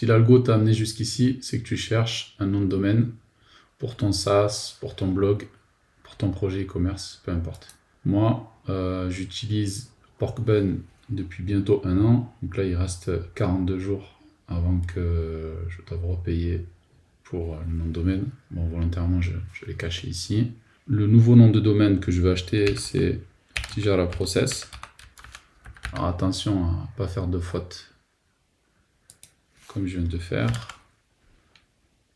Si l'algo t'a amené jusqu'ici, c'est que tu cherches un nom de domaine pour ton SaaS, pour ton blog, pour ton projet e-commerce, peu importe. Moi, j'utilise Porkbun depuis bientôt 1 an. Donc là, il reste 42 jours avant que je doive repayer pour le nom de domaine. Bon, volontairement, je l'ai caché ici. Le nouveau nom de domaine que je vais acheter, c'est Tijara Process. Alors attention à ne pas faire de faute comme je viens de faire.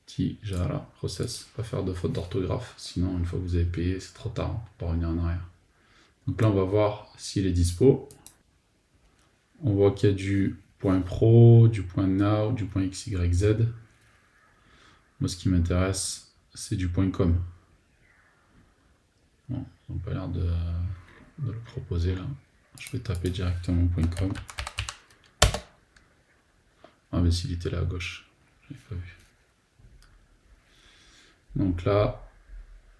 Tijara Process, pas faire de faute d'orthographe, sinon une fois que vous avez payé, c'est trop tard pour revenir en arrière. Donc là, on va voir s'il est dispo. On voit qu'il y a du .pro, du .now, du .xyz. Moi, ce qui m'intéresse, c'est du .com. Bon, ils n'ont pas l'air de le proposer là. Je vais taper directement .com. Ah, mais s'il était là à gauche, je n'ai pas vu. Donc là,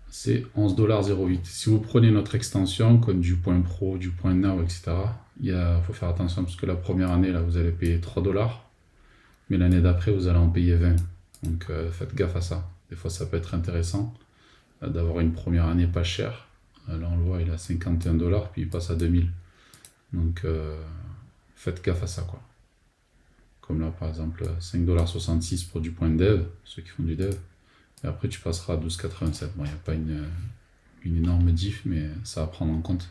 c'est 11,08 $. Si vous prenez notre extension, comme du .pro, du .now, etc., il faut faire attention parce que la première année, là, vous allez payer 3 $, mais l'année d'après, vous allez en payer 20. Donc faites gaffe à ça. Des fois, ça peut être intéressant d'avoir une première année pas chère. Là, on le voit, il a 51 $, puis il passe à 2000. Donc faites gaffe à ça, quoi. Comme là, par exemple, 5,66 $ pour du .dev, ceux qui font du dev. Et après, tu passeras à 12,87 $. Bon, il n'y a pas une énorme diff, mais ça à prendre en compte.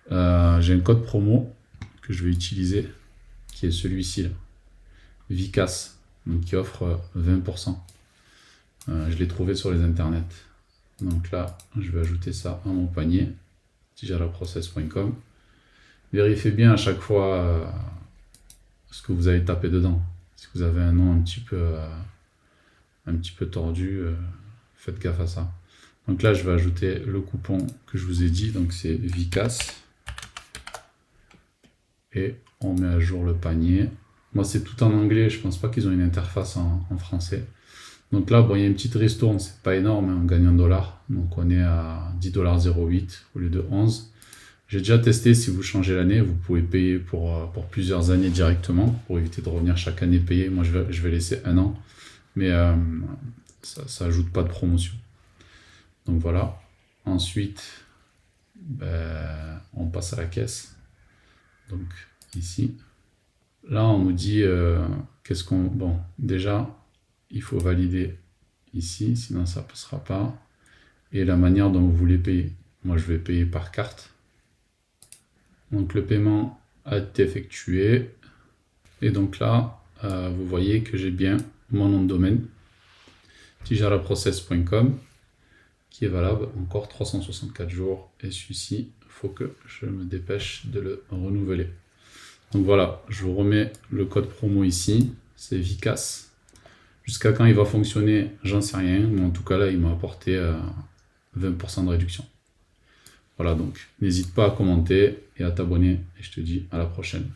J'ai un code promo que je vais utiliser, qui est celui-ci, là. Vicas, donc qui offre 20%. Je l'ai trouvé sur les internets. Donc là, je vais ajouter ça à mon panier, tijaraprocess.com. Vérifiez bien à chaque fois ce que vous avez tapé dedans. Si vous avez un nom un petit peu tordu, faites gaffe à ça. Donc là, je vais ajouter le coupon que je vous ai dit, donc c'est Vicas. Et on met à jour le panier. Moi, c'est tout en anglais, je pense pas qu'ils ont une interface en français. Donc là, bon, il y a une petite ristourne, c'est pas énorme, hein, on gagne $1. Donc on est à 10,08 $ au lieu de 11. J'ai déjà testé, si vous changez l'année, vous pouvez payer pour plusieurs années directement, pour éviter de revenir chaque année payer. Moi, je vais laisser 1 an, mais ça ajoute pas de promotion. Donc voilà. Ensuite, on passe à la caisse. Donc ici, là, on nous dit bon, déjà, il faut valider ici, sinon ça ne passera pas. Et la manière dont vous voulez payer. Moi, je vais payer par carte. Donc le paiement a été effectué. Et donc là, vous voyez que j'ai bien mon nom de domaine, tijaraprocess.com, qui est valable encore 364 jours. Et celui-ci, il faut que je me dépêche de le renouveler. Donc voilà, je vous remets le code promo ici, c'est Vicas. Jusqu'à quand il va fonctionner, j'en sais rien, mais en tout cas là, il m'a apporté 20% de réduction. Voilà, donc n'hésite pas à commenter et à t'abonner, et je te dis à la prochaine.